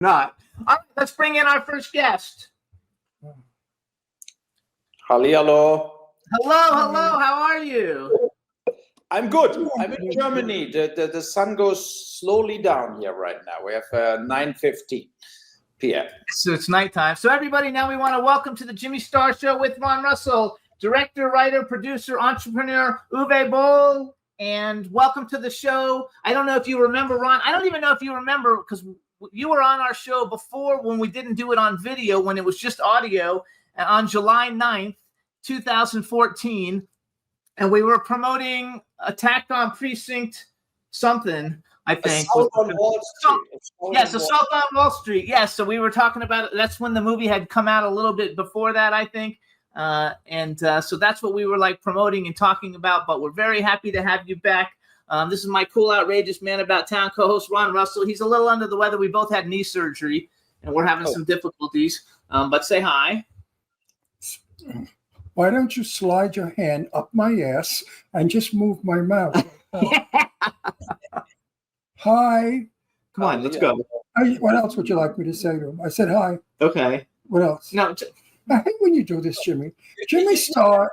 Not. All right, let's bring in our first guest. Hallihallo. Hello. How are you? I'm good. I'm in Germany. The sun goes slowly down here right now. We have 9:15 p.m. So it's nighttime. So everybody, now we want to welcome to the Jimmy Star Show with Ron Russell, director, writer, producer, entrepreneur, Uwe Boll, and welcome to the show. I don't know if you remember, Ron. I don't even know if you remember because you were on our show before when we didn't do it on video, when it was just audio, on July 9th, 2014. And we were promoting Attack on Precinct something, I think. Assault on Wall Street. Yes, Assault on Wall Street. Yes, so we were talking about it. That's when the movie had come out a little bit before that, I think. So that's what we were like promoting and talking about. But we're very happy to have you back. This is my cool, outrageous man about town co-host, Ron Russell. He's a little under the weather. We both had knee surgery, and we're having some difficulties. But say hi. Why don't you slide your hand up my ass and just move my mouth? Hi. Come on, let's go. What else would you like me to say to him? I said hi. Okay. What else? No. I hate when you do this, Jimmy. Jimmy Star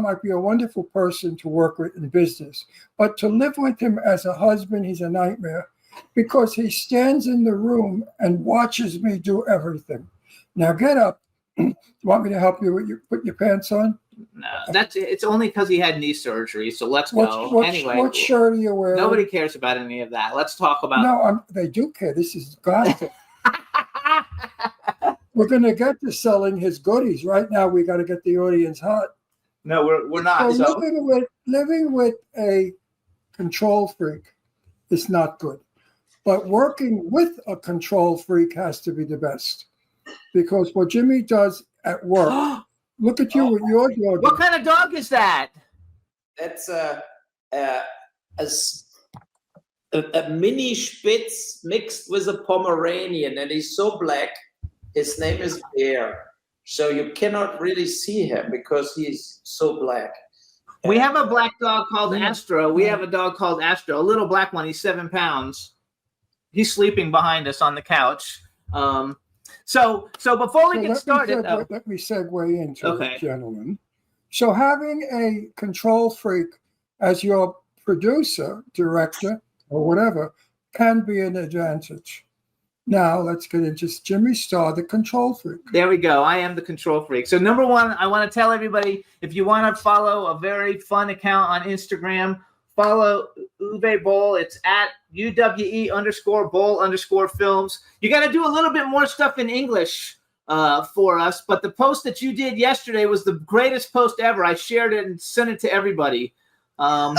might be a wonderful person to work with in business, but to live with him as a husband, he's a nightmare because he stands in the room and watches me do everything. Now get up. You want me to help you put your pants on? No, it's only because he had knee surgery. So let's go. Anyway, what shirt are you wearing? Nobody cares about any of that. Let's talk about. No, they do care. This is gossip. We're going to get to selling his goodies. Right now, we got to get the audience hot. No, we're not. So living with a control freak is not good. But working with a control freak has to be the best. Because what Jimmy does at work, look at you with your dog. What kind of dog is that? That's a mini Spitz mixed with a Pomeranian, and he's so black. His name is Bear, so you cannot really see him because he's so black. We have a black dog called Astro. We have a dog called Astro, a little black one. He's 7 pounds. He's sleeping behind us on the couch. So before we get started, let me segue into it, gentlemen. So having a control freak as your producer, director, or whatever, can be an advantage. Now let's get into Jimmy Star, the control freak. There we go. I am the control freak. So number one, I want to tell everybody, if you want to follow a very fun account on Instagram, follow Uwe Boll. It's at UWE_Boll_films. You got to do a little bit more stuff in English for us. But the post that you did yesterday was the greatest post ever. I shared it and sent it to everybody. So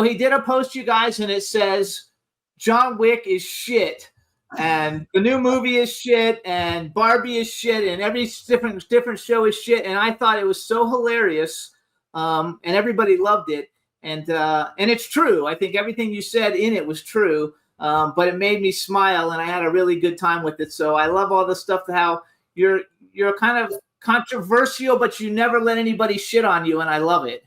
he did a post, you guys, and it says, John Wick is shit. And the new movie is shit. And Barbie is shit. And every different show is shit. And I thought it was so hilarious. And everybody loved it, and it's true. I think everything you said in it was true, but it made me smile, and I had a really good time with it. So I love all the stuff, how you're kind of controversial, but you never let anybody shit on you, and I love it.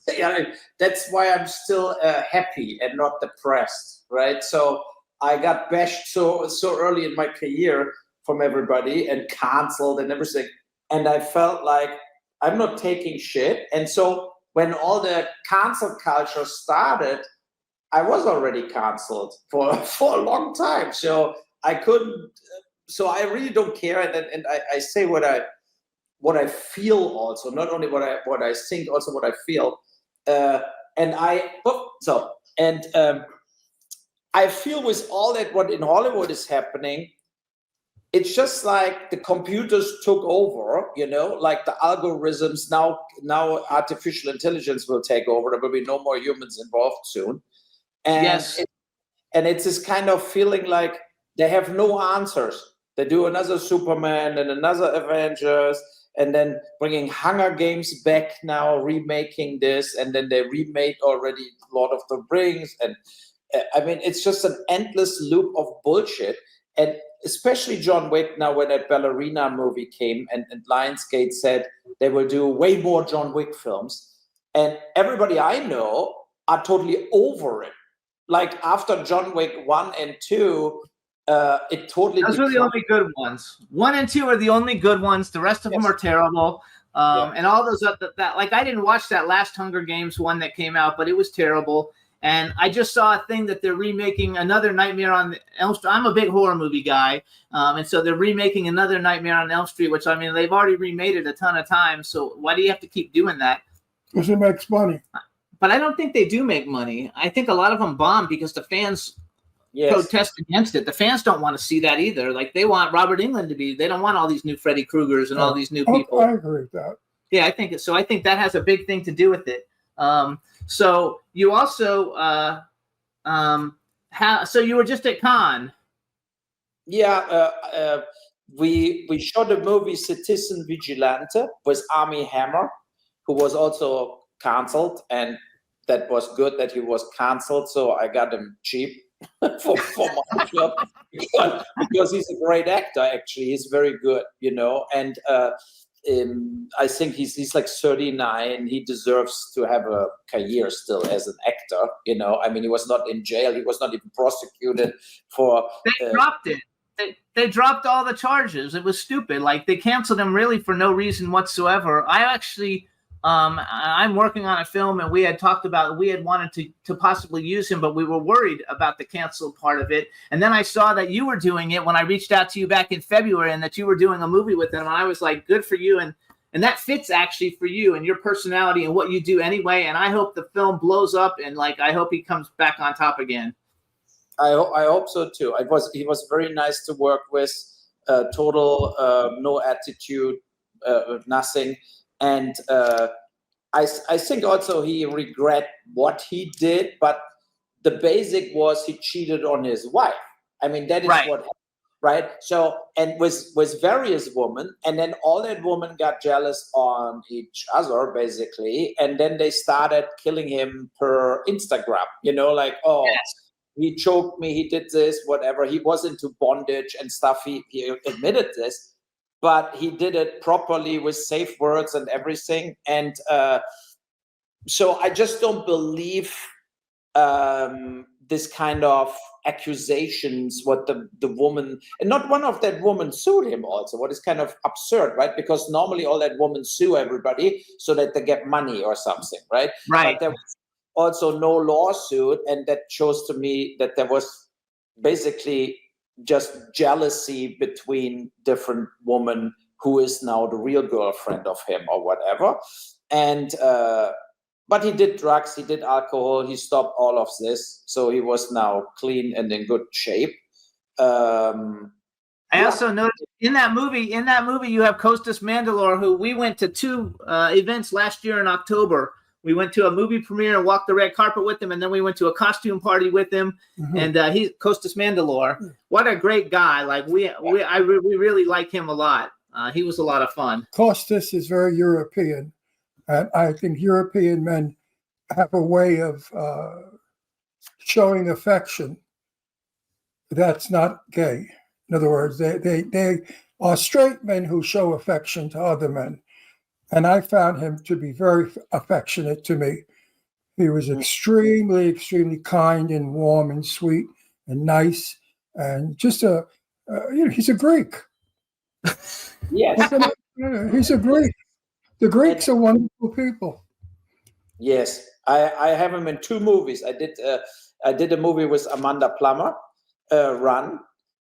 Yeah, that's why I'm still happy and not depressed, right? So I got bashed so early in my career from everybody and canceled and everything, and I felt like I'm not taking shit. And so when all the cancel culture started, I was already canceled for a long time. So I couldn't. So I really don't care. And I say what I feel also, not only what I think, also what I feel. I feel with all that what in Hollywood is happening, it's just like the computers took over, like the algorithms. Now artificial intelligence will take over. There will be no more humans involved soon. And yes. It's this kind of feeling like they have no answers. They do another Superman and another Avengers, and then bringing Hunger Games back now, remaking this, and then they remade already Lord of the Rings. And it's just an endless loop of bullshit. And especially John Wick now, when that ballerina movie came and Lionsgate said they will do way more John Wick films. And everybody I know are totally over it. like after John Wick 1 and 2, it totally. Those were the only good ones. 1 and 2 are the only good ones. The rest of them are terrible. And all those that like I didn't watch that last Hunger Games one that came out, but it was terrible. And I just saw a thing that they're remaking another Nightmare on Elm Street. I'm a big horror movie guy, and so they're remaking another Nightmare on Elm Street, which I mean they've already remade it a ton of times. So why do you have to keep doing that? Because it makes money. But I don't think they do make money. I think a lot of them bomb because the fans protest against it. The fans don't want to see that either. Like they want Robert Englund to be. They don't want all these new Freddy Kruegers and all these new people. I agree with that. Yeah, I think so. I think that has a big thing to do with it. So you also so you were just at Cannes. Yeah, we shot a movie Citizen Vigilante with Armie Hammer, who was also canceled, and that was good that he was canceled. So I got him cheap for my job because he's a great actor. Actually, he's very good, and. I think he's like 39. He deserves to have a career still as an actor. I mean, he was not in jail. He was not even prosecuted for. They dropped it. They dropped all the charges. It was stupid. Like they canceled him really for no reason whatsoever. I actually, I'm working on a film, and we had wanted to possibly use him, but we were worried about the canceled part of it. And then I saw that you were doing it when I reached out to you back in February, and that you were doing a movie with him. And I was like, good for you. And that fits actually for you and your personality and what you do anyway. And I hope the film blows up, and like, I hope he comes back on top again. I hope so too. He was very nice to work with, total, no attitude, nothing. And I think also he regret what he did, but the basic was he cheated on his wife. I mean, that is what happened, right? So, and with various women, and then all that women got jealous on each other, basically, and then they started killing him per Instagram, like, he choked me, he did this, whatever. He was into bondage and stuff. He admitted this. But he did it properly with safe words and everything. And so I just don't believe this kind of accusations, what the woman, and not one of that woman sued him also, what is kind of absurd, right? Because normally all that woman sue everybody so that they get money or something, right? Right. But there was also no lawsuit, and that shows to me that there was basically just jealousy between different women who is now the real girlfriend of him or whatever. And but he did drugs, he did alcohol, he stopped all of this, so he was now clean and in good shape. I also noticed in that movie you have Costas Mandylor, who we went to 2 events last year in October. We went to a movie premiere and walked the red carpet with him, and then we went to a costume party with him. Mm-hmm. And he's Costas Mandylor. What a great guy! Like we really like him a lot. He was a lot of fun. Costas is very European, and I think European men have a way of showing affection that's not gay. In other words, they are straight men who show affection to other men. And I found him to be very affectionate to me. He was extremely, extremely kind and warm and sweet and nice, and just he's a Greek. Yes, he's a Greek. The Greeks are wonderful people. Yes, I have him in 2 movies. I did a movie with Amanda Plummer, Run.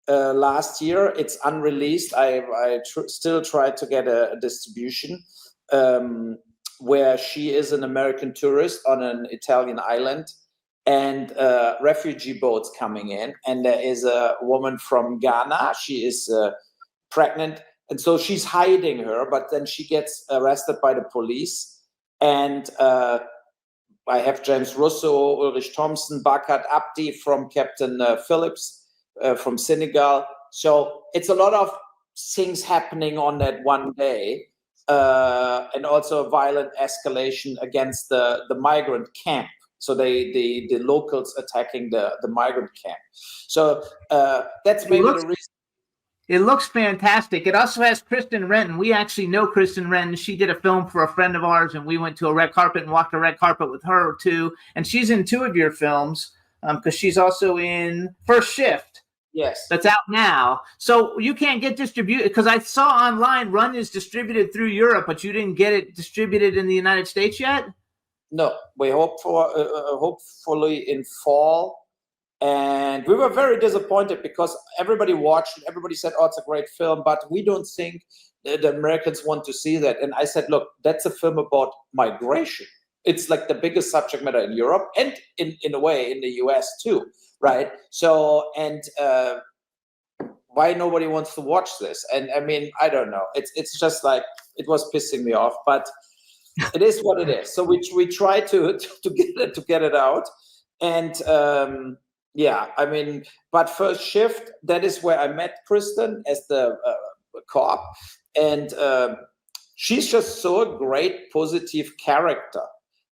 Last year. It's unreleased. I still try to get a distribution. Where she is an American tourist on an Italian island, and refugee boats coming in, and there is a woman from Ghana. She is pregnant, and so she's hiding her, but then she gets arrested by the police. And I have James Russo, Ulrich Thompson, Bakat Abdi from Captain Phillips from Senegal. So it's a lot of things happening on that one day. And also a violent escalation against the migrant camp. So the locals attacking the migrant camp. So that's maybe the reason. It looks fantastic. It also has Kristen Renton. We actually know Kristen Renton. She did a film for a friend of ours, and we went to a red carpet and walked a red carpet with her too. And she's in 2 of your films. because she's also in First Shift. Yes. That's out now. So you can't get distributed, because I saw online Run is distributed through Europe, but you didn't get it distributed in the United States yet? No, we hope for hopefully in fall. And we were very disappointed because everybody watched it. Everybody said, oh, it's a great film, but we don't think the Americans want to see that. And I said, look, that's a film about migration. It's like the biggest subject matter in Europe and in a way in the US too, right? So, and why nobody wants to watch this? And I mean, I don't know. It's just like, it was pissing me off, but it is what it is. So we try to get it out. And yeah, I mean, but First Shift, that is where I met Kristen as the cop. And she's just so a great, positive character.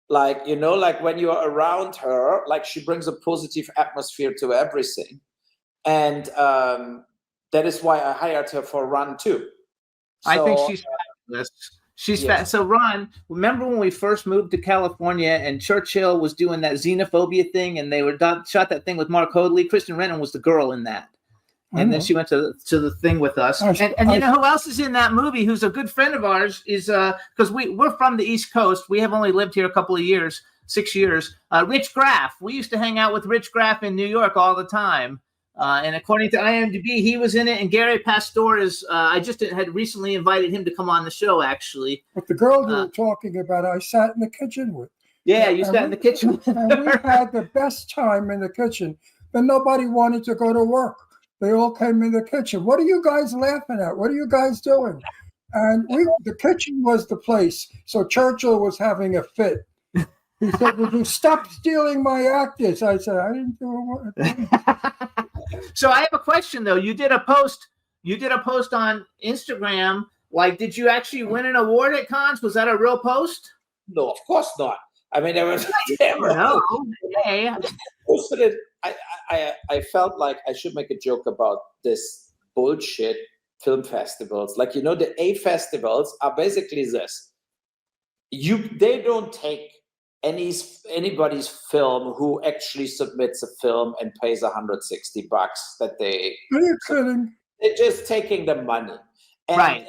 Like, you know, like when you're around her, like she brings a positive atmosphere to everything. And that is why I hired her for Run too. So, I think she's fabulous. She's yes. So Ron, remember when we first moved to California and Churchill was doing that xenophobia thing, and they were shot that thing with Mark Hoadley? Kristen Renton was the girl in that. And then she went to the thing with us. And you know who else is in that movie who's a good friend of ours is, because we're from the East Coast. We have only lived here a couple of years, 6 years. Rich Graff. We used to hang out with Rich Graff in New York all the time. And according to IMDb, he was in it. And Gary Pastor is, I just had recently invited him to come on the show, actually. But the girl you were talking about, I sat in the kitchen with. Yeah, you sat in the kitchen with her. And we had the best time in the kitchen. But nobody wanted to go to work. They all came in the kitchen. What are you guys laughing at? What are you guys doing? And the kitchen was the place. So Churchill was having a fit. He said, would you stop stealing my actors? I said, I didn't do it. So I have a question, though. You did a post on Instagram. Like, did you actually win an award at cons? Was that a real post? No, of course not. I mean, there was no. Hey. I felt like I should make a joke about this bullshit film festivals. Like, you know, the A festivals are basically this. They don't take anybody's film who actually submits a film and pays $160 that they. Are you kidding? They're just taking the money. And, right.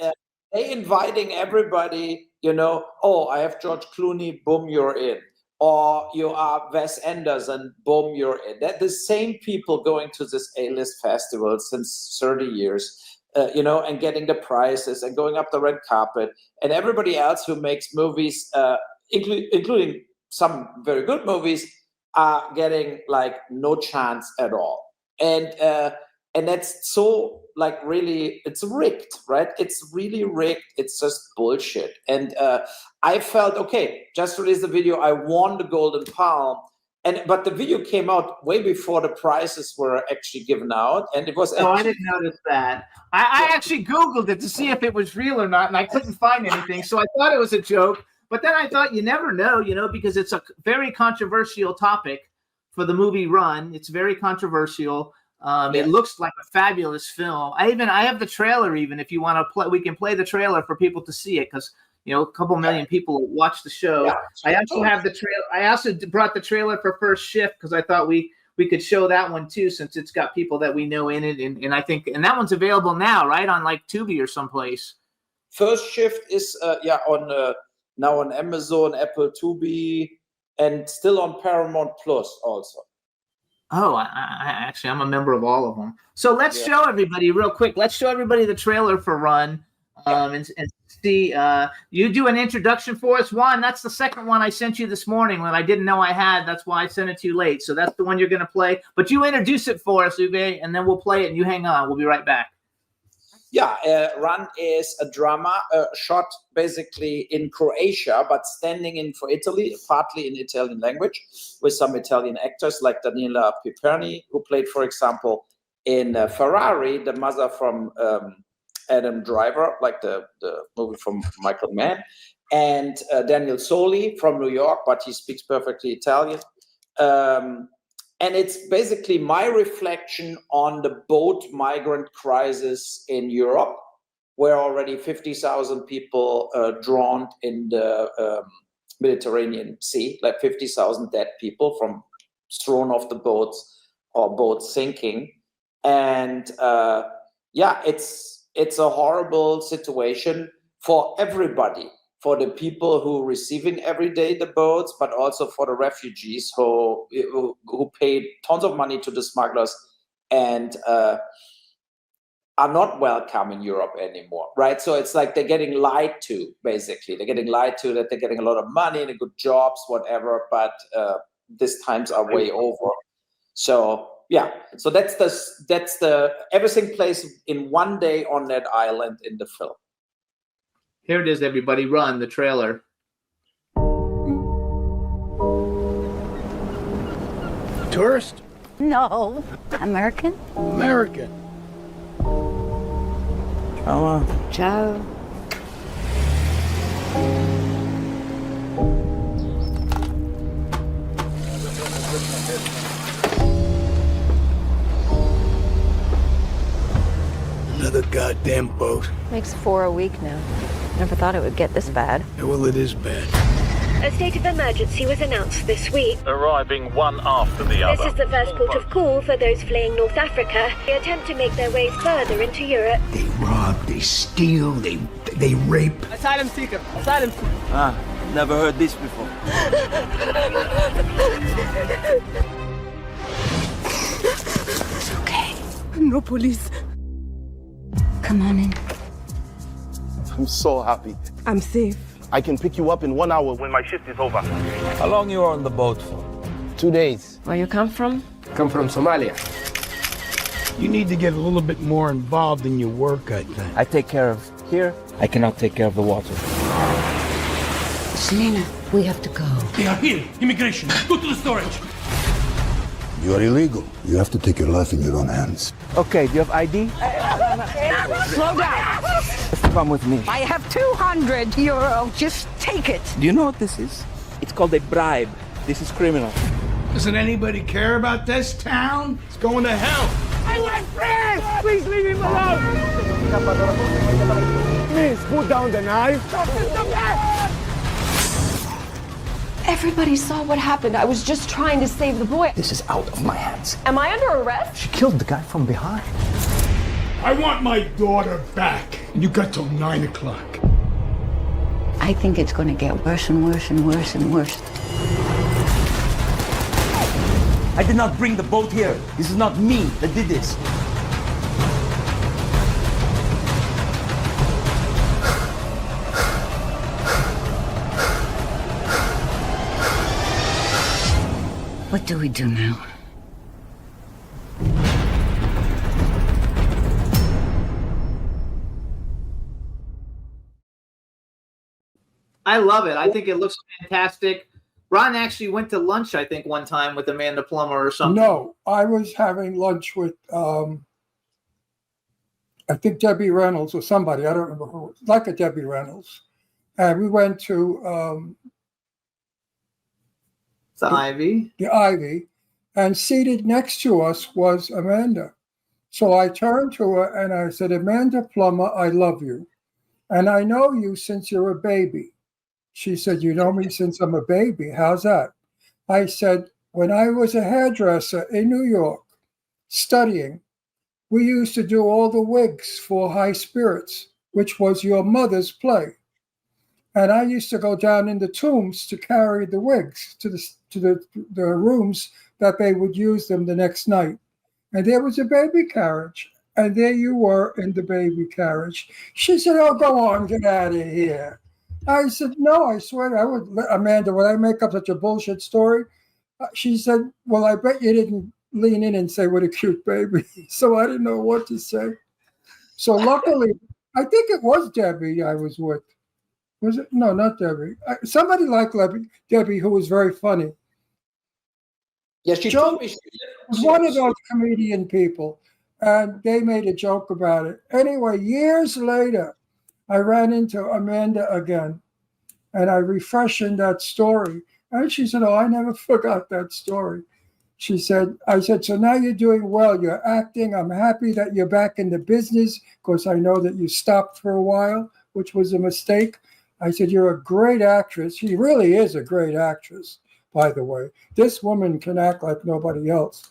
They inviting everybody, you know, oh, I have George Clooney, boom, you're in. Or you are Wes Anderson, boom, you're in. They're the same people going to this A-list festival since 30 years, you know, and getting the prizes and going up the red carpet. And everybody else who makes movies, including some very good movies, are getting like no chance at all. And that's so like really, it's rigged, right? It's really rigged. It's just bullshit. And I felt, okay, just released the video. I won the Golden Palm. But the video came out way before the prizes were actually given out. And it was. I didn't notice that. I actually Googled it to see if it was real or not, and I couldn't find anything. So I thought it was a joke. But then I thought, you never know, you know, because it's a very controversial topic for the movie Run. It's very controversial. It looks like a fabulous film. I have the trailer. Even if you want to play, we can play the trailer for people to see it, because you know a couple million people watch the show. Yeah, I also have the trailer. I also brought the trailer for First Shift because I thought we could show that one too, since it's got people that we know in it, and I think that one's available now, right, on like Tubi or someplace. First Shift is on now on Amazon, Apple TV, and still on Paramount Plus also. Oh, I'm a member of all of them. So let's show everybody real quick. Let's show everybody the trailer for Run, and see. You do an introduction for us. Juan, that's the second one I sent you this morning when I didn't know I had. That's why I sent it to you late. So that's the one you're going to play. But you introduce it for us, Uwe, and then we'll play it. And you hang on. We'll be right back. Yeah, Run is a drama shot basically in Croatia, but standing in for Italy, partly in Italian language, with some Italian actors like Daniela Piperni, who played, for example, in Ferrari, the mother from Adam Driver, like the movie from Michael Mann, and Daniel Soli from New York, but he speaks perfectly Italian. And it's basically my reflection on the boat migrant crisis in Europe, where already 50,000 people drowned in the Mediterranean Sea, like 50,000 dead people from thrown off the boats or boats sinking. And it's a horrible situation for everybody, for the people who are receiving every day the boats, but also for the refugees who paid tons of money to the smugglers and are not welcome in Europe anymore, right? So it's like they're getting lied to, basically. They're getting lied to that they're getting a lot of money and good jobs, whatever, but these times are way over. So yeah, so that's the everything plays in one day on that island in the film. Here it is, everybody. Run the trailer. Tourist? No. American? American. Ciao. Another goddamn boat. Makes 4 a week now. Never thought it would get this bad. Yeah, well, it is bad. A state of emergency was announced this week. Arriving one after the other. This is the first port of call for those fleeing North Africa. They attempt to make their way further into Europe. They rob, they steal, they rape. Asylum seeker. Asylum seeker. Never heard this before. It's okay. No police. Come on in. I'm so happy. I'm safe. I can pick you up in 1 hour when my shift is over. How long you are on the boat for? 2 days. Where you come from? Come from Somalia. You need to get a little bit more involved in your work, I think. I take care of here. I cannot take care of the water. Selena, we have to go. They are here. Immigration. Go to the storage. You are illegal. You have to take your life in your own hands. Okay, do you have ID? Slow down. Just come with me. I have 200 euro. Just take it. Do you know what this is? It's called a bribe. This is criminal. Doesn't anybody care about this town? It's going to hell. I want friends! Please leave him alone! Please, put down the knife. Everybody saw what happened. I was just trying to save the boy. This is out of my hands. Am I under arrest? She killed the guy from behind. I want my daughter back. You got till 9 o'clock. I think it's going to get worse and worse and worse and worse. I did not bring the boat here. This is not me that did this. What do we do now? I love it. I think it looks fantastic. Ron actually went to lunch, I think, one time with Amanda Plummer or something. No, I was having lunch with, I think Debbie Reynolds or somebody. I don't remember who. Like a Debbie Reynolds. And we went to The Ivy. The Ivy. And seated next to us was Amanda. So I turned to her and I said, Amanda Plummer, I love you. And I know you since you're a baby. She said, you know me since I'm a baby. How's that? I said, when I was a hairdresser in New York, studying, we used to do all the wigs for High Spirits, which was your mother's play. And I used to go down in the tombs to carry the wigs to the rooms that they would use them the next night. And there was a baby carriage. And there you were in the baby carriage. She said, oh, go on, get out of here. I said, no, I swear, I would, Amanda, would I make up such a bullshit story? She said, well, I bet you didn't lean in and say, what a cute baby. So I didn't know what to say. So luckily, I think it was Debbie I was with. Was it? No, not Debbie. Somebody like Debbie who was very funny. Yeah, she told me. She was one of those comedian people. And they made a joke about it. Anyway, years later, I ran into Amanda again, and I refreshed that story. And she said, oh, I never forgot that story. She said, I said, so now you're doing well. You're acting. I'm happy that you're back in the business because I know that you stopped for a while, which was a mistake. I said, you're a great actress. She really is a great actress. by the way. This woman can act like nobody else.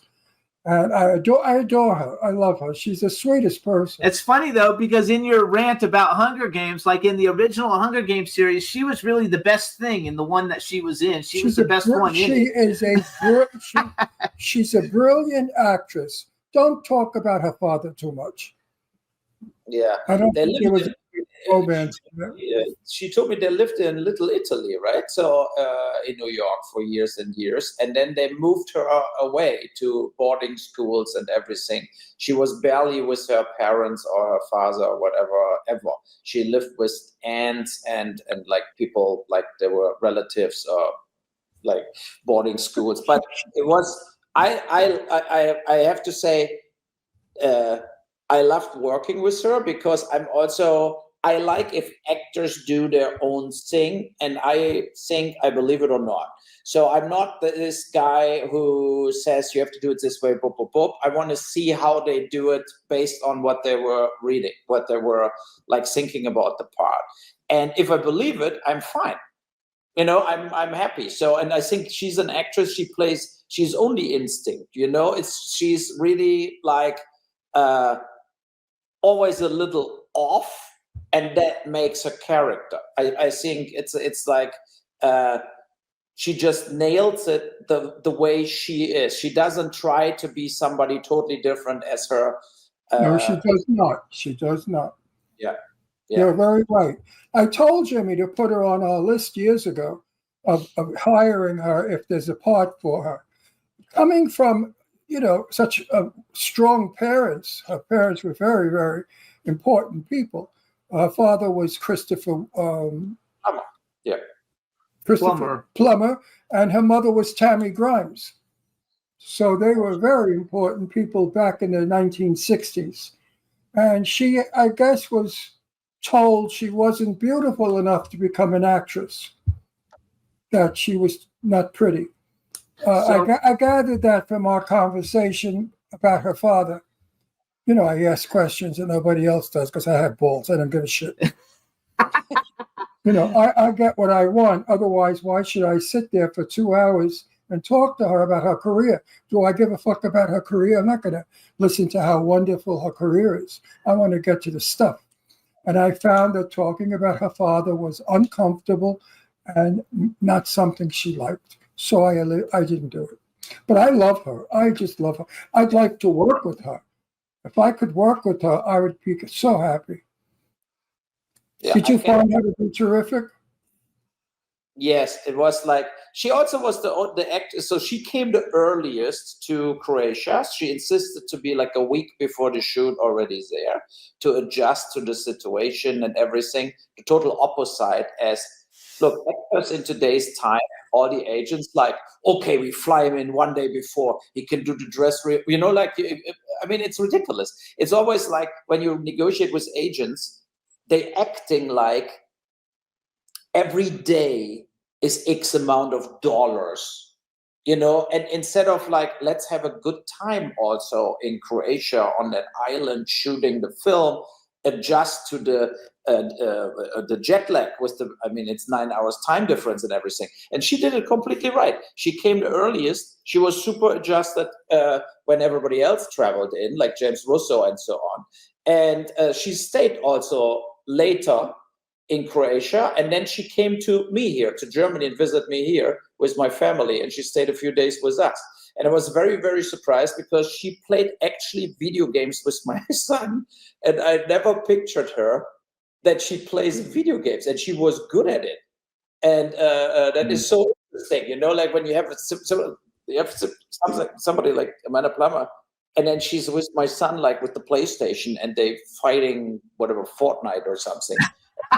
And I adore her. I love her. She's the sweetest person. It's funny though, because in your rant about Hunger Games, like in the original Hunger Games series, she was really the best thing in the one that she was in. She's the best one in it. She's a brilliant actress. Don't talk about her father too much. Yeah, I don't think there was romance. She told me they lived in Little Italy, right? So in New York for years and years, and then they moved her away to boarding schools and everything. She was barely with her parents or her father or whatever ever. She lived with aunts and like people, like they were relatives or like boarding schools. But it was I have to say. I loved working with her because I like if actors do their own thing, and I think I believe it or not. So I'm not this guy who says you have to do it this way, boop, boop, boop. I want to see how they do it based on what they were reading, what they were like thinking about the part. And if I believe it, I'm fine. I'm happy. So, and I think she's an actress. She's only instinct, she's really like, always a little off, and that makes her character. I think it's like she just nails it the way she is. She doesn't try to be somebody totally different as her. No, she does not. She does not. Yeah. You're very right. I told Jimmy to put her on our list years ago of hiring her if there's a part for her. Coming from such strong parents. Her parents were very, very important people. Her father was Christopher Plummer, and her mother was Tammy Grimes. So they were very important people back in the 1960s. And she, I guess, was told she wasn't beautiful enough to become an actress, that she was not pretty. I gathered that from our conversation about her father. I ask questions that nobody else does because I have balls. I don't give a shit. I get what I want. Otherwise, why should I sit there for 2 hours and talk to her about her career? Do I give a fuck about her career? I'm not going to listen to how wonderful her career is. I want to get to the stuff. And I found that talking about her father was uncomfortable and not something she liked. So I didn't do it. But I love her. I just love her. I'd like to work with her. If I could work with her, I would be so happy. Yeah, did you find her to be terrific? Yes, it was like, she also was the actor. So she came the earliest to Croatia. She insisted to be like a week before the shoot already there to adjust to the situation and everything. The total opposite as, look, actors in today's time, all the agents like, okay, we fly him in one day before, he can do the dress, it's ridiculous. It's always like when you negotiate with agents, they acting like every day is X amount of dollars, and instead of like, let's have a good time also in Croatia on that island shooting the film, adjust to the jet lag with it's 9 hours time difference and everything. And she did it completely right. She came the earliest. She was super adjusted when everybody else traveled in, like James Russo and so on. And she stayed also later in Croatia. And then she came to me here, to Germany, and visited me here with my family. And she stayed a few days with us. And I was very, very surprised because she played actually video games with my son. And I never pictured her that she plays video games, and she was good at it. And that is so interesting, like when you have somebody like Amanda Plummer, and then she's with my son, like with the PlayStation, and they fighting whatever Fortnite or something.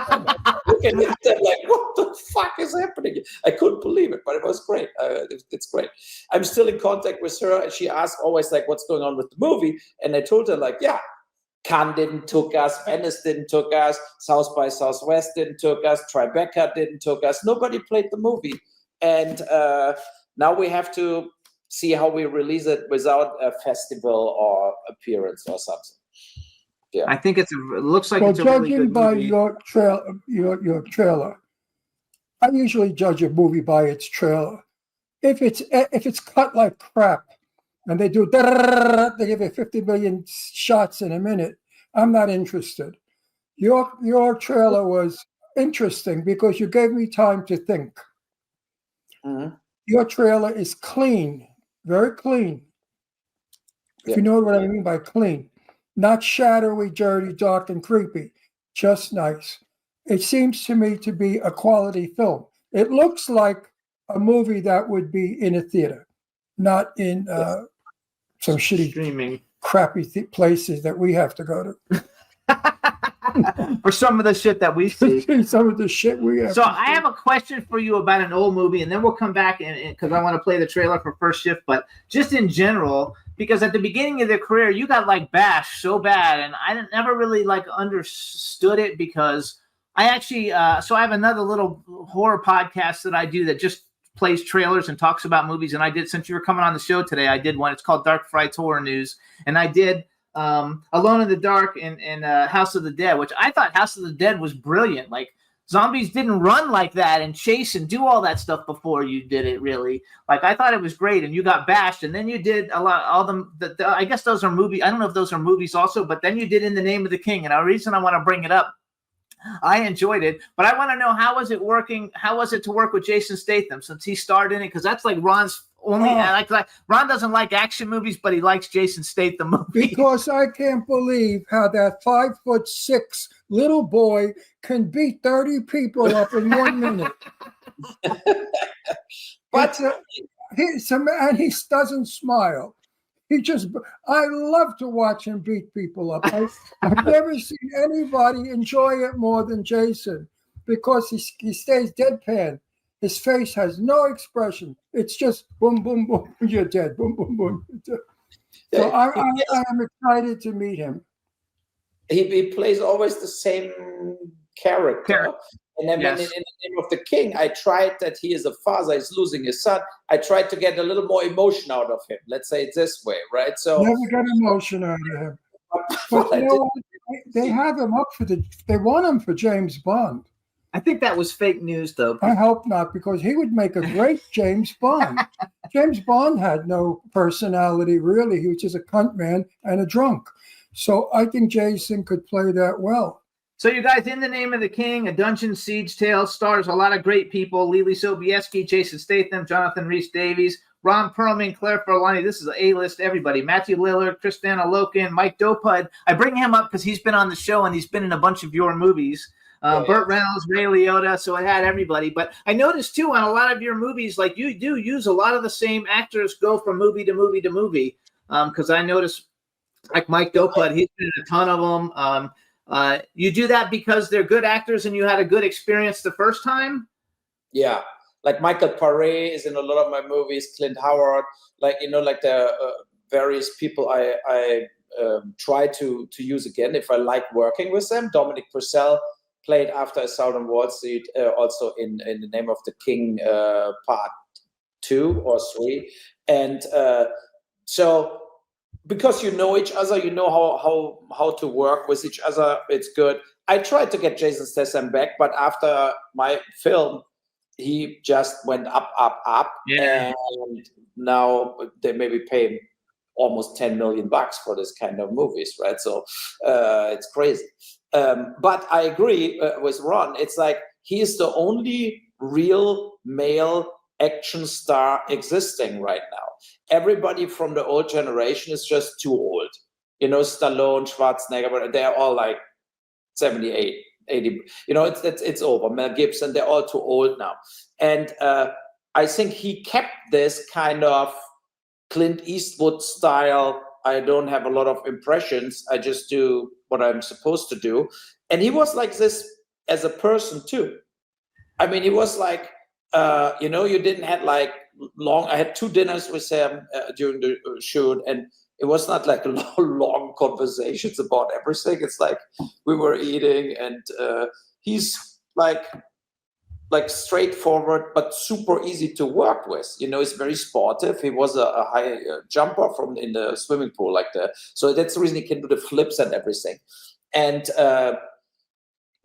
Look at it, I'm like, what the fuck is happening? I couldn't believe it, but it was great. It's great. I'm still in contact with her, and she asks always like, what's going on with the movie? And I told her like, yeah, Cannes didn't took us, Venice didn't took us, South by Southwest didn't took us, Tribeca didn't took us. Nobody played the movie, and now we have to see how we release it without a festival or appearance or something. Yeah, I think it looks like it's a really good movie. Judging by your trailer, I usually judge a movie by its trailer if it's cut like crap, and they do they give it 50 million shots in a minute, I'm not interested. Your trailer was interesting because you gave me time to think. Mhm. Your trailer is clean, very clean. If you know what I mean by clean, not shadowy, dirty, dark, and creepy, just nice. It seems to me to be a quality film. It looks like a movie that would be in a theater, not in some shitty, streaming, crappy places that we have to go to. For some of the shit that we see. Some of the shit we have. So I have a question for you about an old movie, and then we'll come back and because I want to play the trailer for First Shift, but just in general, because at the beginning of their career, you got like bashed so bad, and I never really like understood it because I actually so I have another little horror podcast that I do that just plays trailers and talks about movies, and I did, since you were coming on the show today, I did one. It's called Dark Frights Horror News, and I did Alone in the Dark and House of the Dead, which I thought House of the Dead was brilliant. Like, zombies didn't run like that and chase and do all that stuff before you did it, really. Like, I thought it was great, and you got bashed, and then you did all them. I guess those are movies. I don't know if those are movies also, but then you did In the Name of the King, and the reason I want to bring it up, I enjoyed it, but I want to know, how was it working? How was it to work with Jason Statham, since he starred in it? Because that's like Ron's only. Like Ron doesn't like action movies, but he likes Jason Statham movies. Because I can't believe how that 5'6" little boy can beat 30 people up in 1 minute. But and he doesn't smile. I love to watch him beat people up. I've never seen anybody enjoy it more than Jason, because he stays deadpan. His face has no expression. It's just boom, boom, boom, you're dead. Boom, boom, boom. So I am excited to meet him. He plays always the same character. And then in The Name of the King, I tried that he is a father, he's losing his son. I tried to get a little more emotion out of him. Let's say it this way, right? So never get emotion out of him. But you know, they have him up they want him for James Bond. I think that was fake news, though. I hope not, because he would make a great James Bond. James Bond had no personality, really. He was just a cunt man and a drunk. So I think Jason could play that well. So you guys, In the Name of the King, a dungeon siege tale, stars a lot of great people: Lily Sobieski, Jason Statham, Jonathan Rhys-Davies, Ron Perlman, Claire Forlani. This is A-list everybody. Matthew Lillard, Kristanna Loken, Mike Dopud. I bring him up because he's been on the show and he's been in a bunch of your movies. Burt Reynolds, Ray Liotta, so it had everybody. But I noticed, too, on a lot of your movies, like, you do use a lot of the same actors go from movie to movie to movie. Because I noticed, like Mike Dopud, he's been in a ton of them. You do that because they're good actors and you had a good experience the first time? Yeah. Like Michael Paré is in a lot of my movies, Clint Howard, like, like the various people I try to use again if I like working with them. Dominic Purcell played After Assault on Wall Street, also in The Name of the King part 2 or 3. And so because you know each other, you know how to work with each other, it's good. I tried to get Jason Statham back, but after my film, he just went up. And now they maybe pay him almost $10 million for this kind of movies, right? So it's crazy. But I agree with Ron. It's like he is the only real male action star existing right now. Everybody from the old generation is just too old. Stallone, Schwarzenegger, they're all like 78, 80. It's over. Mel Gibson, they're all too old now. And I think he kept this kind of Clint Eastwood style. I don't have a lot of impressions. I just do what I'm supposed to do. And he was like this as a person too. I mean, he was like, you didn't have like long. I had 2 dinners with him during the shoot, and it was not like long conversations about everything. It's like we were eating, and he's like straightforward but super easy to work with. He's very sportive. He was a high jumper in the swimming pool like that. So that's the reason he can do the flips and everything. And he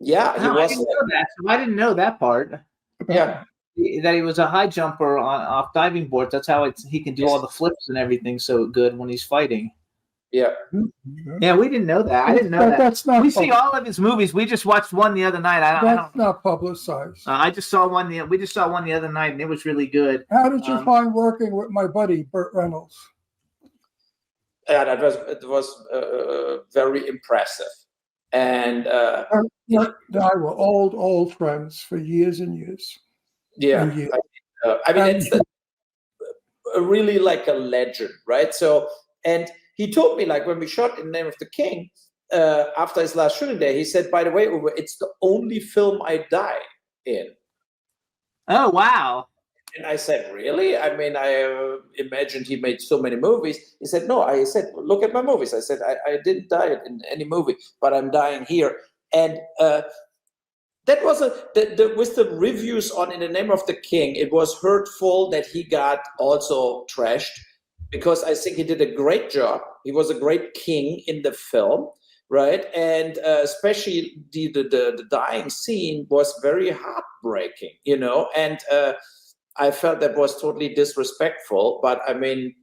was. I didn't know that. So I didn't know that part. Yeah. that he was a high jumper off diving boards. That's how he can do all the flips and everything so good when he's fighting. Yeah. Yeah, we didn't know that. I didn't know that. That's not. We see all of his movies. We just watched one the other night. That's not publicized. I just saw one. We just saw one the other night, and it was really good. How did you find working with my buddy Burt Reynolds? Yeah, it was very impressive, and I were old friends for years and years. Yeah, and years. I mean, it's really like a legend, right? So, and he told me, like, when we shot In Name of the King, after his last shooting day, he said, by the way, Uwe, it's the only film I die in. Oh, wow. And I said, really? I mean, I imagined he made so many movies. He said, no. I said, look at my movies. I said, I didn't die in any movie, but I'm dying here. And that was with the reviews on In the Name of the King, it was hurtful that he got also trashed, because I think he did a great job. He was a great king in the film, right? And especially the dying scene was very heartbreaking, you know? And I felt that was totally disrespectful, but I mean,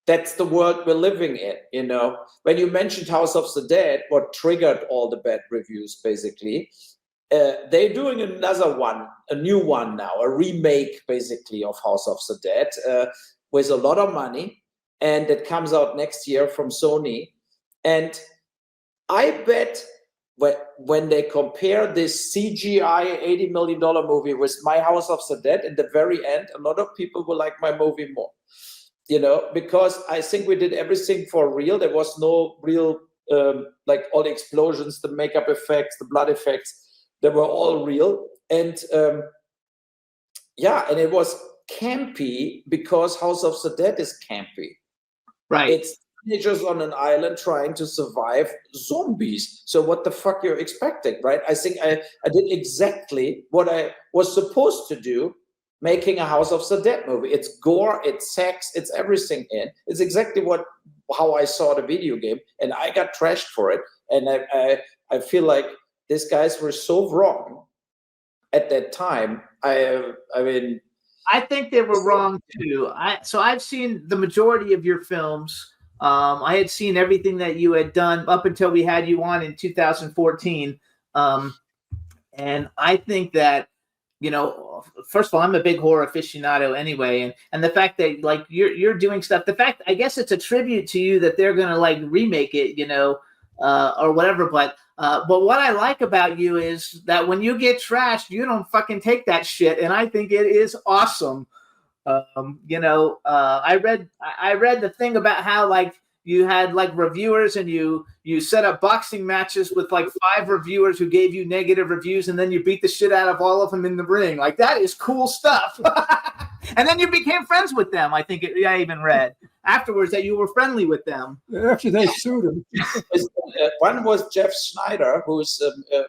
that's the world we're living in, you know? When you mentioned House of the Dead, what triggered all the bad reviews, basically, they're doing another one, a new one now, a remake, basically, of House of the Dead, with a lot of money, and it comes out next year from Sony. And I bet when they compare this CGI $80 million movie with my House of the Dead, in the very end, a lot of people will like my movie more, you know, because I think we did everything for real. There was no real, like all the explosions, the makeup effects, the blood effects, they were all real. And yeah, and it was campy because House of the Dead is campy. Right. It's teenagers on an island trying to survive zombies. So what the fuck you're expecting, right? I think I did exactly what I was supposed to do, making a House of the Dead movie. It's gore, it's sex, it's everything in. It's exactly how I saw the video game, and I got trashed for it. And I feel like these guys were so wrong at that time. I mean, I think they were wrong too. So I've seen the majority of your films. I had seen everything that you had done up until we had you on in 2014. And I think that, you know, first of all, I'm a big horror aficionado anyway. And the fact that like you're doing stuff, the fact, I guess it's a tribute to you that they're going to like remake it, you know, or whatever. But what I like about you is that when you get trashed, you don't fucking take that shit. And I think it is awesome. You know, I read the thing about how like you had like reviewers and you set up boxing matches with like 5 reviewers who gave you negative reviews, and then you beat the shit out of all of them in the ring. Like, that is cool stuff. And then you became friends with them. I think I even read afterwards that you were friendly with them. After they sued him. One was Jeff Schneider, who's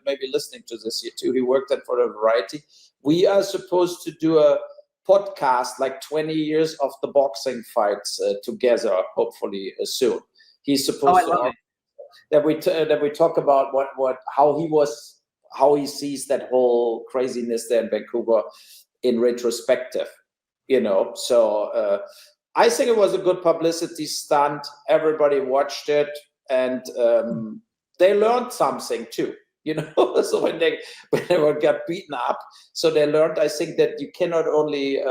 maybe listening to this here too. He worked at for a Variety. We are supposed to do a podcast like 20 years of the boxing fights together, hopefully soon. He's supposed to that we talk about how he sees that whole craziness there in Vancouver in retrospective, you know. So I think it was a good publicity stunt. Everybody watched it, and they learned something too, you know. So when they got beaten up, so they learned, I think, that you cannot only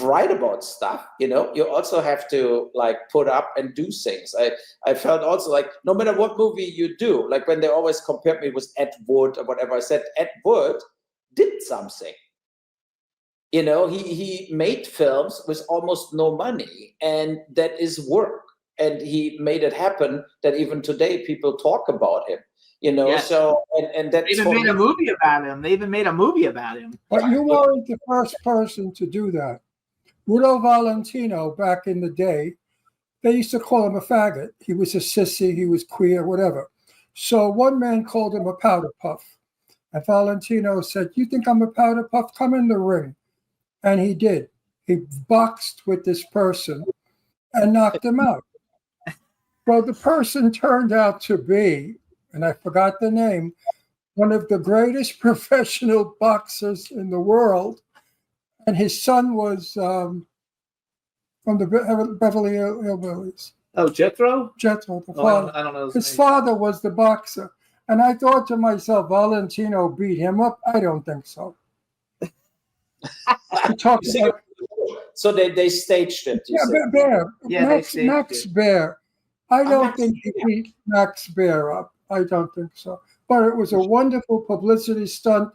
write about stuff, you know, you also have to like put up and do things. I felt also like no matter what movie you do, like when they always compared me with Ed Wood or whatever, I said Ed Wood did something. You know, he made films with almost no money, and that is work. And he made it happen that even today people talk about him. You know, yes. So and that's they even made a movie about him. They even made a movie about him. But you weren't the first person to do that. Rudo Valentino, back in the day, they used to call him a faggot. He was a sissy, he was queer, whatever. So one man called him a powder puff. And Valentino said, "You think I'm a powder puff? Come in the ring." And he did. He boxed with this person and knocked him out. Well, the person turned out to be, and I forgot the name, one of the greatest professional boxers in the world. And his son was from the Beverly Hillbillies. Oh, Jethro? Jethro, the father. I don't know his father was the boxer. And I thought to myself, Valentino beat him up? I don't think so. So they staged it. Bear. Yeah, Max Bear. I don't think he beat Max Bear up. I don't think so. But it was a wonderful publicity stunt.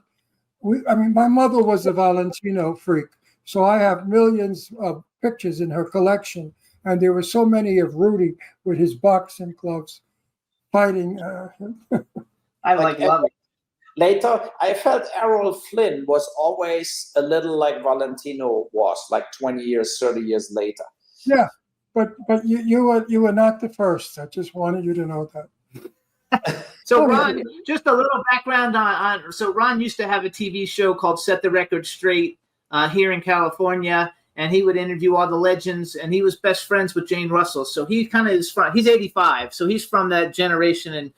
My mother was a Valentino freak, so I have millions of pictures in her collection, and there were so many of Rudy with his boxing gloves fighting. I love it. Later, I felt Errol Flynn was always a little like Valentino was, like 20 years, 30 years later. Yeah, but you were not the first. I just wanted you to know that. So Ron, just a little background on. So Ron used to have a TV show called Set the Record Straight here in California, and he would interview all the legends. And he was best friends with Jane Russell, so he kind of is from. He's 85, so he's from that generation and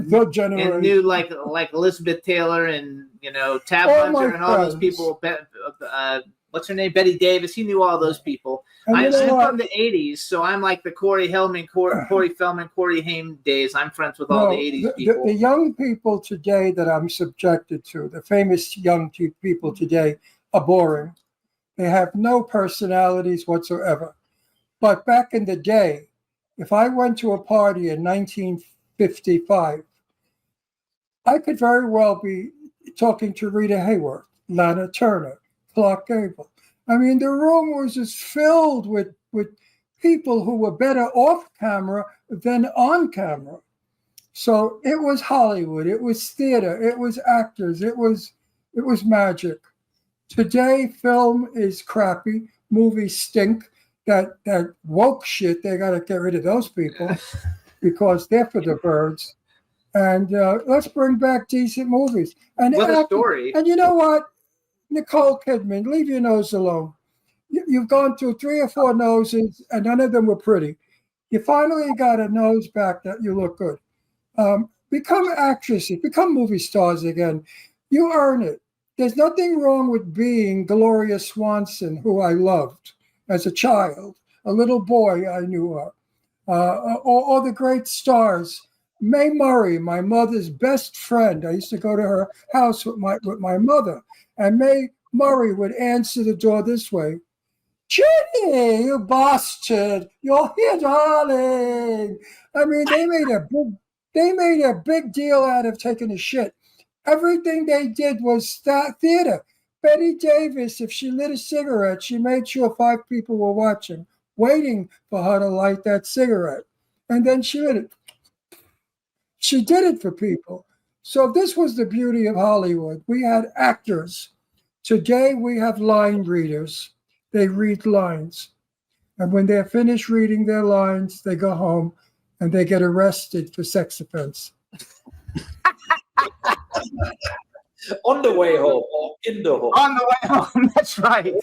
knew like Elizabeth Taylor and Tab Hunter and all those people. What's her name? Betty Davis. He knew all those people. I'm from the 80s, so I'm like the Corey Feldman, Corey Haim days. I'm friends with all the 80s people. The young people today that I'm subjected to, the famous young people today, are boring. They have no personalities whatsoever. But back in the day, if I went to a party in 1955, I could very well be talking to Rita Hayworth, Lana Turner, Clark Gable. I mean, the room was just filled with people who were better off camera than on camera. So it was Hollywood, it was theater, it was actors, it was magic. Today, film is crappy, movies stink. That woke shit, they got to get rid of those people because they're for the birds. And let's bring back decent movies. And what a story. And you know what? Nicole Kidman, leave your nose alone. You've gone through 3 or 4 noses, and none of them were pretty. You finally got a nose back that you look good. Become actresses, become movie stars again. You earn it. There's nothing wrong with being Gloria Swanson, who I loved as a child, a little boy I knew her, or the great stars. Mae Murray, my mother's best friend. I used to go to her house with my mother. And Mae Murray would answer the door this way. Jenny, you bastard, you're here, darling. I mean, they made a big deal out of taking a shit. Everything they did was theater. Betty Davis, if she lit a cigarette, she made sure 5 people were watching, waiting for her to light that cigarette. And then she lit it. She did it for people. So this was the beauty of Hollywood. We had actors. Today we have line readers. They read lines. And when they're finished reading their lines, they go home and they get arrested for sex offense. On the way home or in the home? On the way home, that's right.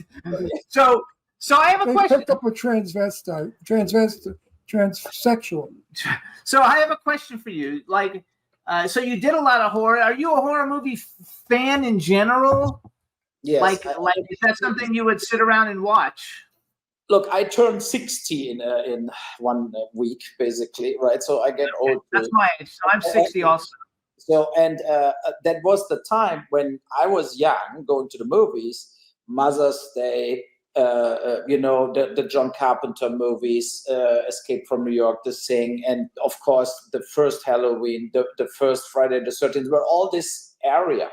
So I have a question. They picked up a transsexual. So I have a question for you. So you did a lot of horror. Are you a horror movie fan in general? Yes. Like is that something you would sit around and watch? Look, I turned 60 in 1 week, basically, right? So I get old. That's my age. So I'm 60 also. So that was the time when I was young, going to the movies, Mother's Day, the John Carpenter movies, Escape from New York, The Thing, and of course the first Halloween, the first Friday the 13th, were all this area.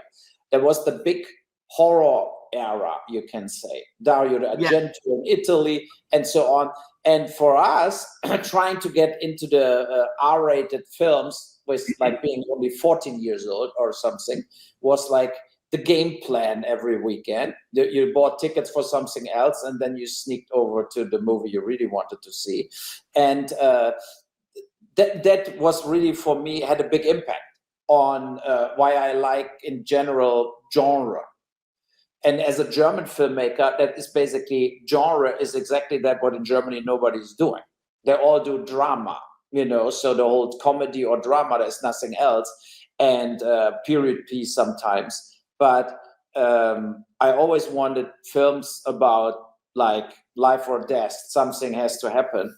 There was the big horror era, you can say. Dario Argento in Italy, and so on. And for us, trying to get into the R-rated films with like being only 14 years old or something was like the game plan every weekend. You bought tickets for something else, and then you sneaked over to the movie you really wanted to see. And that was really, for me, had a big impact on why I like, in general, genre. And as a German filmmaker, that is basically, genre is exactly that what in Germany nobody's doing. They all do drama, so the whole comedy or drama, there's nothing else. and period piece sometimes. But I always wanted films about like life or death. Something has to happen.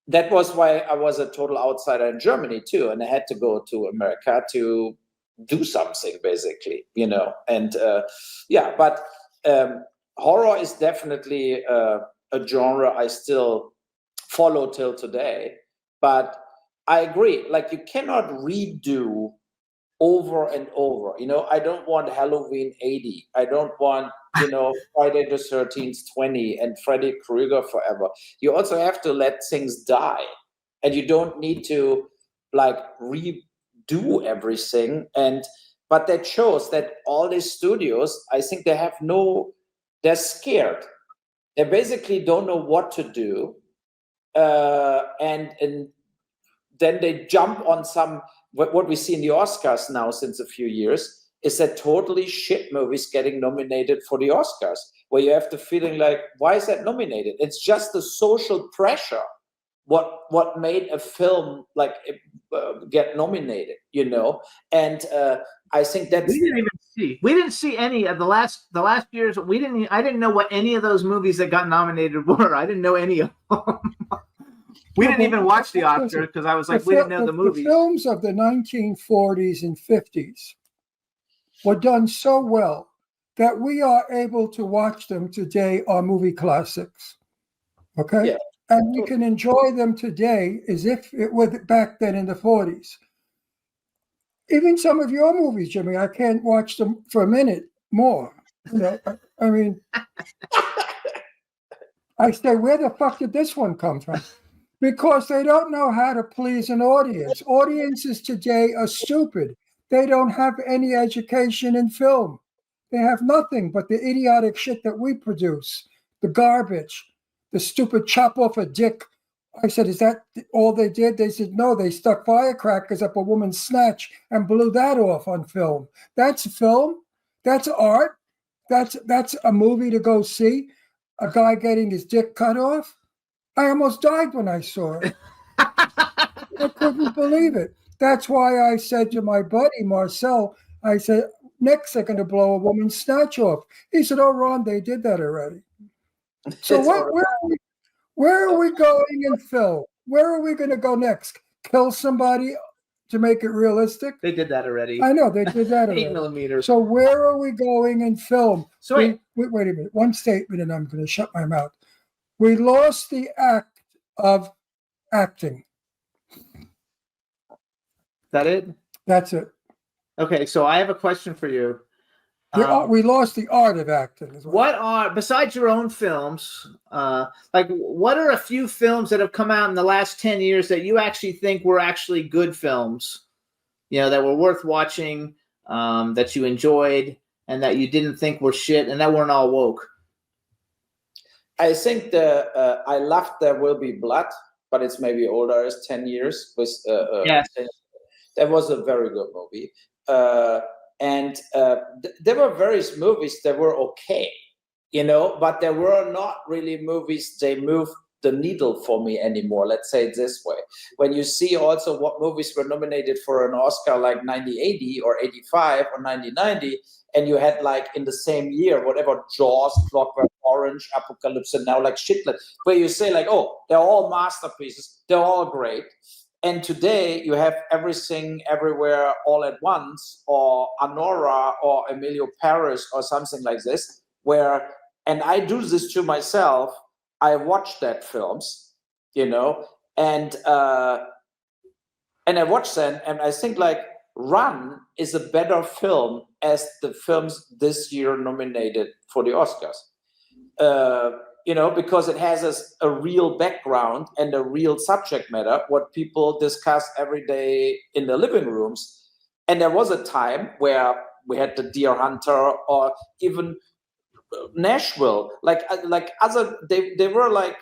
That was why I was a total outsider in Germany too, and I had to go to America to do something, basically, you know. And but horror is definitely a genre I still follow till today. But I agree, like, you cannot redo over and over. You know, I don't want Halloween 80. I don't want, you know, Friday the 13th 20 and Freddy Krueger forever. You also have to let things die. And you don't need to like redo everything. But that shows that all these studios, I think they're scared. They basically don't know what to do. And then they jump on what we see in the Oscars now since a few years is that totally shit movies getting nominated for the Oscars, where you have the feeling like, why is that nominated? It's just the social pressure. What made a film like get nominated, you know? And I think that's we didn't see any of the last years. I didn't know what any of those movies that got nominated were. I didn't know any of them. We didn't even watch the Oscars because I was like, we didn't know the movies. The films of the 1940s and 50s were done so well that we are able to watch them today on movie classics. Okay? Yeah. And we can enjoy them today as if it were back then in the 40s. Even some of your movies, Jimmy, I can't watch them for a minute more. You know, I mean, I say, where the fuck did this one come from? Because they don't know how to please an audience. Audiences today are stupid. They don't have any education in film. They have nothing but the idiotic shit that we produce, the garbage, the stupid chop off a dick. I said, is that all they did? They said, no, they stuck firecrackers up a woman's snatch and blew that off on film. That's film. That's art. That's a movie to go see. A guy getting his dick cut off. I almost died when I saw it. I couldn't believe it. That's why I said to my buddy Marcel, I said, next they're going to blow a woman's snatch off. He said, oh, Ron, they did that already. So where are we going in film? Where are we going to go next? Kill somebody to make it realistic? They did that already. I know, they did that already. 8mm. So where are we going in film? So wait a minute. One statement and I'm going to shut my mouth. We lost the act of acting. That it? That's it. Okay, so I have a question for you. We lost the art of acting as well. What are, besides your own films, like what are a few films that have come out in the last 10 years that you actually think were actually good films, you know, that were worth watching, that you enjoyed, and that you didn't think were shit, and that weren't all woke? I think I loved There Will Be Blood, but it's maybe older as 10 years. Yes. That was a very good movie. There were various movies that were okay, you know, but there were not really movies, they moved the needle for me anymore. Let's say it this way. When you see also what movies were nominated for an Oscar like 1980 or 85 or 1990, and you had like in the same year, whatever, Jaws, Clockwork Orange, Apocalypse, and now like Shitlet, where you say like, oh, they're all masterpieces, they're all great. And today you have Everything Everywhere All at Once, or Anora, or Emilio Paris, or something like this, where, and I do this to myself, I watch that films, you know, and I watch them, and I think like Run is a better film as the films this year nominated for the Oscars. You know, because it has a real background and a real subject matter, what people discuss every day in their living rooms. And there was a time where we had The Deer Hunter, or even Nashville, like other, they were like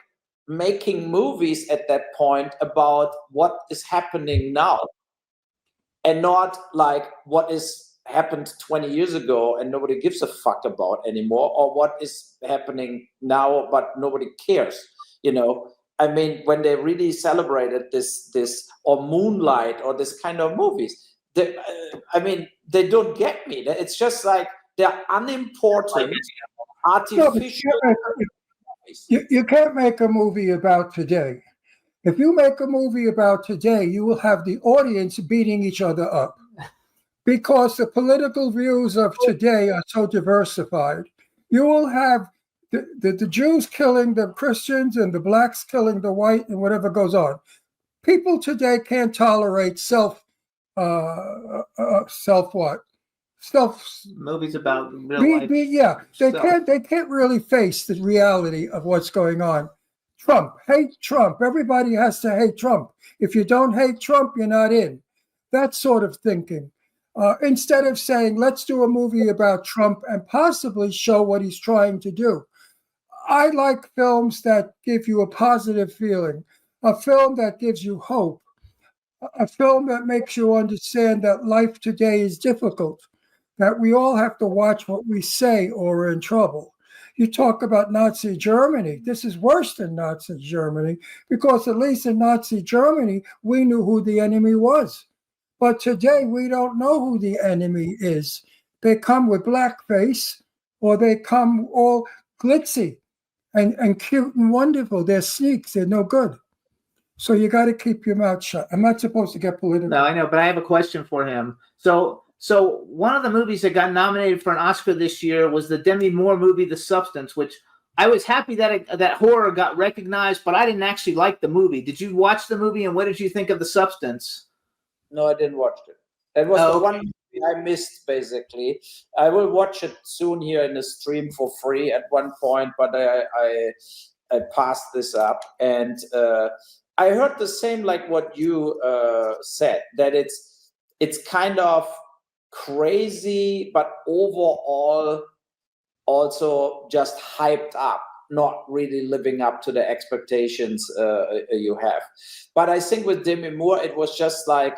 making movies at that point about what is happening now, and not like what is happened 20 years ago and nobody gives a fuck about anymore, or what is happening now but nobody cares, you know. I mean, when they really celebrated this or Moonlight or this kind of movies, I mean, they don't get me. It's just like they're unimportant, No, artificial. you can't make a movie about today. If you make a movie about today, you will have the audience beating each other up because the political views of today are so diversified. You will have the Jews killing the Christians and the blacks killing the white and whatever goes on. People today can't tolerate self movies about real life. They can't really face the reality of what's going on. Hate Trump. Everybody has to hate Trump. If you don't hate Trump, you're not in. That sort of thinking. Instead of saying, let's do a movie about Trump and possibly show what he's trying to do. I like films that give you a positive feeling, a film that gives you hope, a film that makes you understand that life today is difficult, that we all have to watch what we say or we're in trouble. You talk about Nazi Germany. This is worse than Nazi Germany because at least in Nazi Germany, we knew who the enemy was. But today, we don't know who the enemy is. They come with blackface or they come all glitzy and cute and wonderful. They're sneaks. They're no good. So you got to keep your mouth shut. I'm not supposed to get political. No, I know, but I have a question for him. So one of the movies that got nominated for an Oscar this year was the Demi Moore movie, The Substance, which I was happy that horror got recognized, but I didn't actually like the movie. Did you watch the movie, and what did you think of The Substance? No, I didn't watch it. That was the one movie I missed, basically. I will watch it soon here in the stream for free at one point, but I passed this up. And I heard the same like what you said, that it's kind of crazy, but overall also just hyped up, not really living up to the expectations you have. But I think with Demi Moore, it was just like,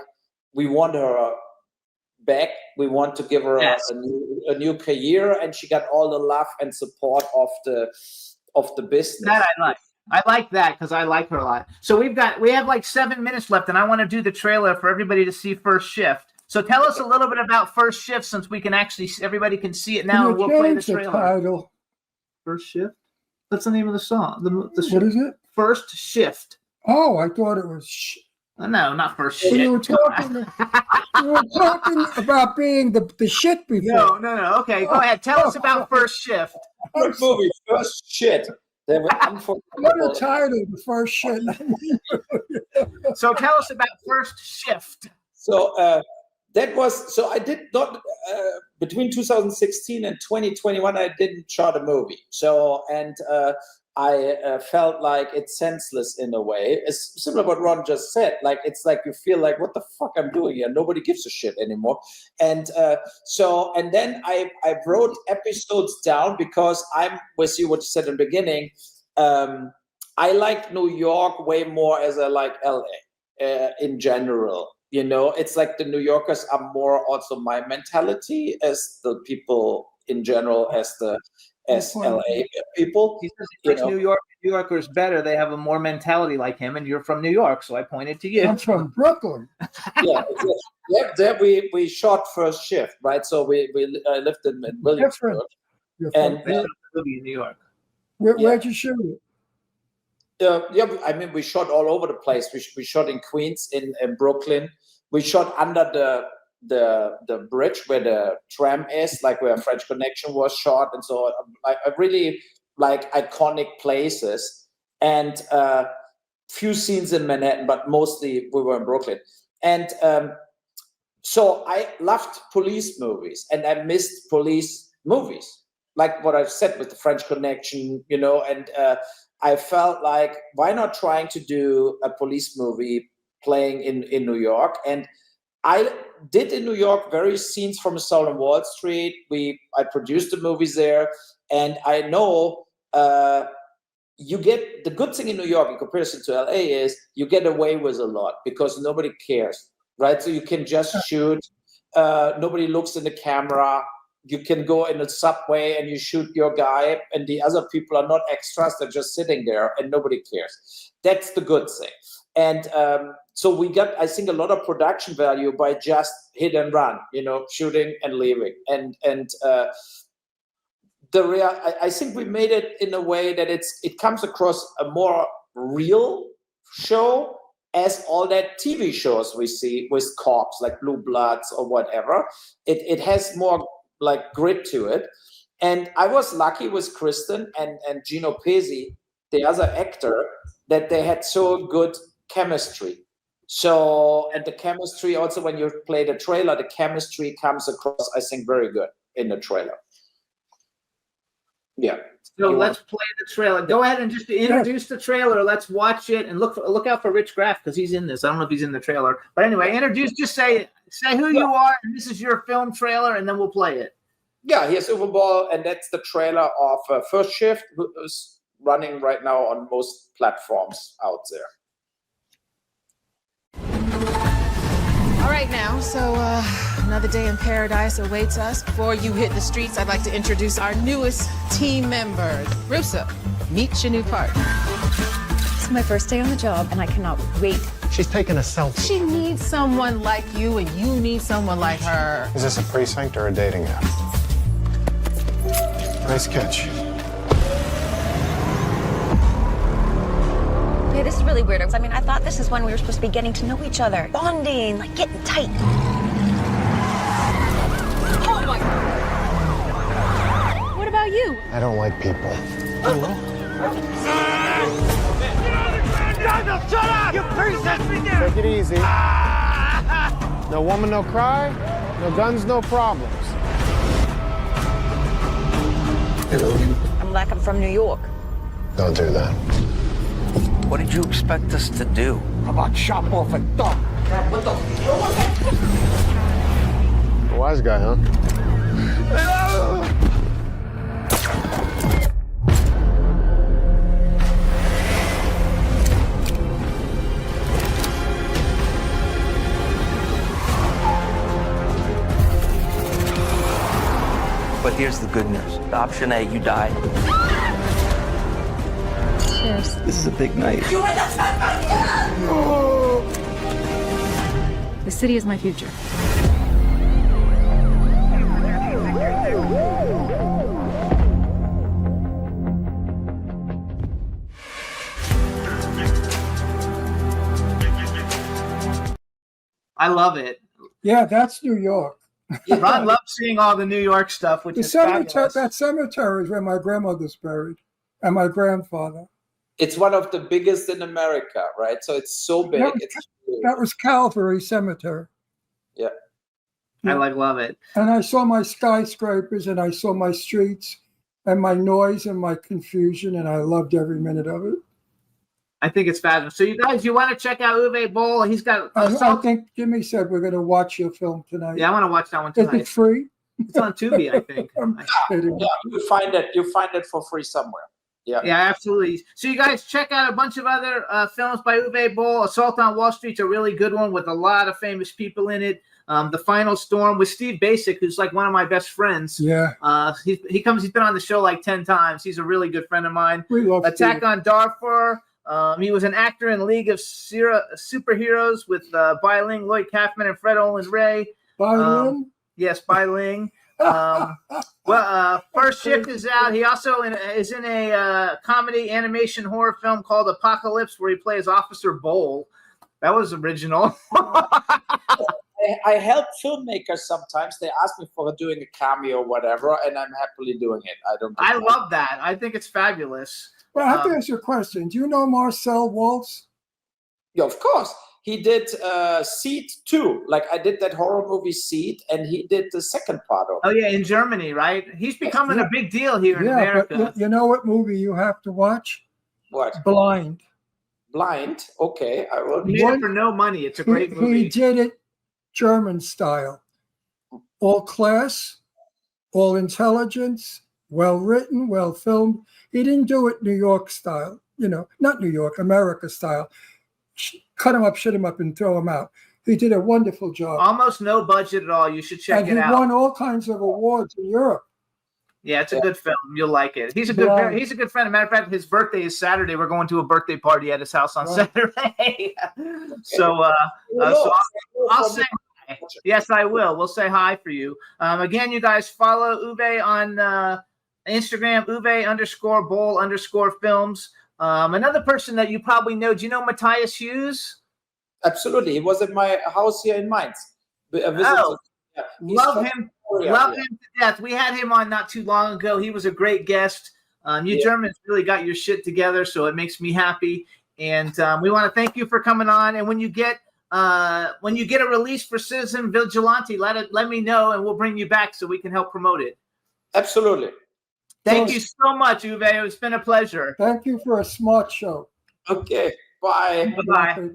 we want her back. We want to give her a new career, and she got all the love and support of the business. That I like. I like that because I like her a lot. So we have like 7 minutes left, and I want to do the trailer for everybody to see First Shift. So tell us a little bit about First Shift, since we can everybody can see it now, and we'll play the trailer. Title. First Shift. That's the name of the song. What is it? First Shift. Oh, I thought it was. No, not First Shit. You were talking about being the shit before. No. Okay, go ahead. Tell us about First Shift. Good movie, First Shit. They were What a title, The First Shit. So tell us about First Shift. So I did not, between 2016 and 2021, I didn't shot a movie. So, and I felt like it's senseless in a way. It's similar to what Ron just said. Like, it's like you feel like, what the fuck I'm doing here? Nobody gives a shit anymore. And and then I wrote episodes down because I'm with you, what you said in the beginning. I like New York way more as I like LA in general. You know, it's like the New Yorkers are more also my mentality as the people in general as LA people. He says he thinks New Yorkers better. They have a more mentality like him, and you're from New York, so I pointed to you. I'm from Brooklyn. Yeah, there we shot First Shift, right? So we lived in Williamsburg, and movie in New York. Where'd you shoot it? I mean, we shot all over the place. We shot in Queens, in Brooklyn. We shot under the bridge where the tram is, like where French Connection was shot, and so I really like iconic places, and few scenes in Manhattan, but mostly we were in Brooklyn. And so I loved police movies, and I missed police movies, like what I've said with the French Connection, you know, and I felt like, why not trying to do a police movie playing in New York? And I did in New York various scenes from Assault on Wall Street. I produced the movies there, and I know you get the good thing in New York in comparison to LA is you get away with a lot because nobody cares, right? So you can just shoot. Nobody looks in the camera. You can go in a subway and you shoot your guy, and the other people are not extras. They're just sitting there and nobody cares. That's the good thing. And so we got, I think, a lot of production value by just hit and run, shooting and leaving. And I think we made it in a way that it comes across a more real show as all that TV shows we see with cops like Blue Bloods or whatever. It has more like grit to it. And I was lucky with Kristen and Gino Pesi, the other actor, that they had so good chemistry. So, and the chemistry also, when you play the trailer, the chemistry comes across, I think, very good in the trailer. Yeah. So let's play the trailer. Go ahead and just introduce the trailer. Let's watch it and look out for Rich Graff because he's in this. I don't know if he's in the trailer, but anyway, just say who you are and this is your film trailer, and then we'll play it. Yeah, here's Uwe Boll, and that's the trailer of First Shift, who is running right now on most platforms out there. All right now, so another day in paradise awaits us. Before you hit the streets, I'd like to introduce our newest team member. Russo, meet your new partner. It's my first day on the job, and I cannot wait. She's taking a selfie. She needs someone like you, and you need someone like her. Is this a precinct or a dating app? Nice catch. Hey, this is really weird. I mean, I thought this is when we were supposed to be getting to know each other. Bonding, like getting tight. Oh my God. What about you? I don't like people. Shut up! You piece of Take it easy. No woman, no cry. No guns, no problems. I'm like I'm from New York. Don't do that. What did you expect us to do? How about chop off a thumb? What the? A wise guy, huh? But here's the good news. Option A, you die. Cheers. This is a big night. The city is my future. I love it. Yeah, that's New York. Ron loves seeing all the New York stuff, which is fabulous. That cemetery is where my grandmother's buried, and my grandfather. It's one of the biggest in America, right? So it's so big. That was Calvary Cemetery. Yeah. I love it. And I saw my skyscrapers, and I saw my streets, and my noise and my confusion, and I loved every minute of it. I think it's fabulous. So you guys, you want to check out Uwe Boll? He's got. I think Jimmy said we're going to watch your film tonight. Yeah, I want to watch that one tonight. Is it free? It's on Tubi, I think. Yeah, you find it for free somewhere. Yeah. Yeah, absolutely. So you guys check out a bunch of other films by Uwe Boll. Assault on Wall Street's a really good one with a lot of famous people in it. The Final Storm with Steve Basic, who's like one of my best friends. Yeah. He's been on the show like 10 times. He's a really good friend of mine. We love Attack Steve. on Darfur. He was an actor in League of Superheroes with Bai Ling, Lloyd Kaufman, and Fred Olen Ray. Bai Ling? Yes, Bai Ling. First Shift is out. He also is in a comedy animation horror film called Apocalypse, where he plays Officer Boll. That was original. I help filmmakers sometimes. They ask me for doing a cameo or whatever, and I'm happily doing it. I love that. I think it's fabulous. Well, I have to ask you a question. Do you know Marcel Waltz? Yeah, of course. He did Seed 2. Like, I did that horror movie Seed, and he did the second part of it. Oh, yeah, in Germany, right? He's becoming a big deal here in America. But you know what movie you have to watch? What? Blind. Blind? Okay, I will. He made it for no money. It's a great movie. He did it German style. All class, all intelligence, well written, well filmed. He didn't do it New York style, not New York, America style. Cut him up, shut him up, and throw him out. He did a wonderful job. Almost no budget at all. You should check it out. And he won all kinds of awards in Europe. Yeah, it's a good film. You'll like it. He's a good friend. As a matter of fact, his birthday is Saturday. We're going to a birthday party at his house on Saturday. So I'll say hi. Yes, I will. We'll say hi for you. Again, you guys follow Uwe on Instagram, Uwe_Boll_films. Another person that you probably know. Do you know Matthias Hughes? Absolutely. He was at my house here in Mainz. Love him to death. We had him on not too long ago. He was a great guest. You Germans really got your shit together, so it makes me happy. And we want to thank you for coming on. And when you get a release for Citizen Vigilante, let me know, and we'll bring you back so we can help promote it. Absolutely. Thank you so much, Uwe. It's been a pleasure. Thank you for a smart show. Okay. Bye. Bye-bye.